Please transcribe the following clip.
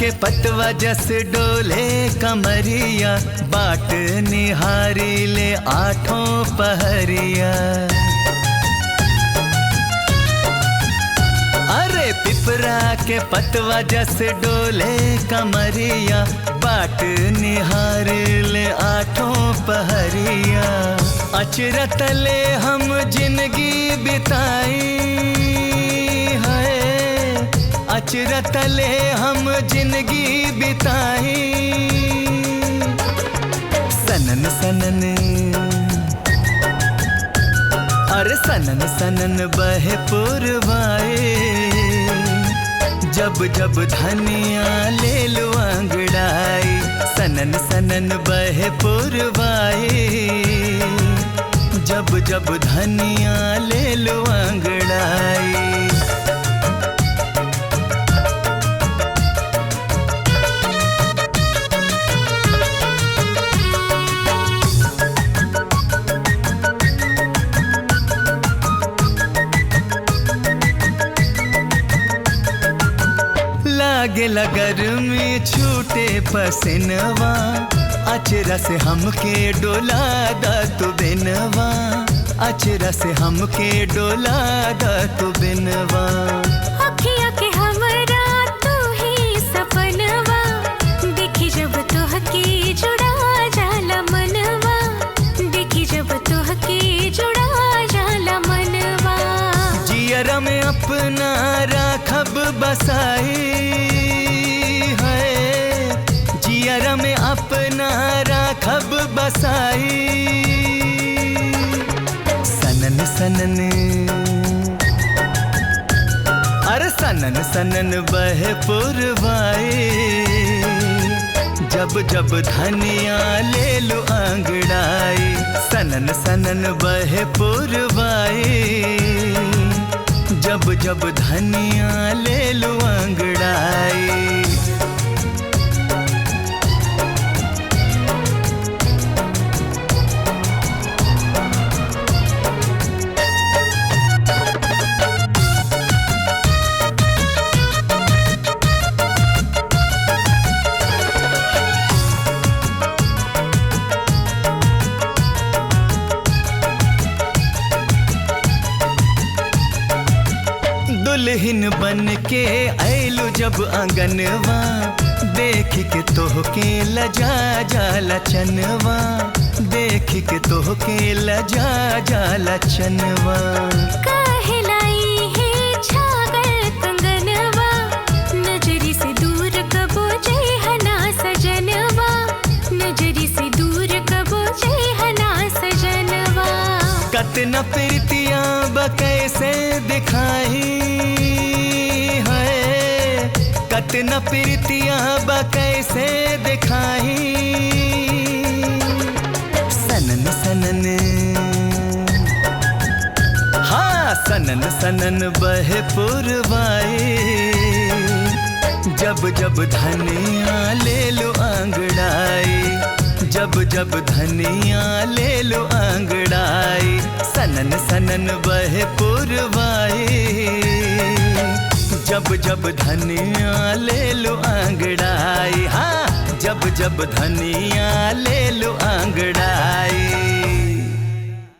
के पतवा जस डोले कमरिया, बाट निहारी ले आठों पहरिया। अरे पिपरा के पतवा जस डोले कमरिया, बाट निहारी ले आठों पहरिया। अचरत ले हम जिंदगी बिताई है, अचरत ले हम जिंदगी बिताई। सनन सनन अरे सनन सनन बहे पुरवाए, जब जब धनिया ले लो अंगड़ाई। सनन सनन बहे पुरवाए, जब जब धनिया ले लो अंगड़ाई। लागे लगर में छूटे पसीनवा, अचरा से हमके डोला दा तू बिनवा। अचरा से हमके डोला दा तू बिनवा। अखियाँ के हमरा तू ही सपनवा, देखी जब तोहके जुड़ा जाला मनवा। देखी जब तोहके जुड़ा जाला मनवा। जियरा में अपना राखब बसाई है, जियरा में अपना राखब बसाई। सनन सनन अरे सनन सनन बहे पुरवाए, जब जब धनिया ले लो अंगड़ाई। सनन सनन बहे पुरवाए, जब जब धनिया ले लो अंगड़ाई। दुल्हन बन के आइलू जब आंगनवा, देख के तोहके लजा जाला चनवा। देख के तोहके लजा जाला चनवा। काहे लाई है छागल कंगनवा, नजरी से दूर कबो जेहना सजनवा। नजरी से दूर कबो जेहना सजनवा। कतना प्रीतिया कैसे दिखाई है, कतना प्रीतिया कैसे दिखाई। सनन सनन हाँ सनन सनन बहे पुरवाए, जब जब धनिया ले लो अंगड़ाई। जब जब धनिया ले लो अंगड़ाई। सनन सनन बहे पुरवाए, जब जब धनिया ले लो अंगड़ाई। हाँ जब जब धनिया ले लो अंगड़ाई।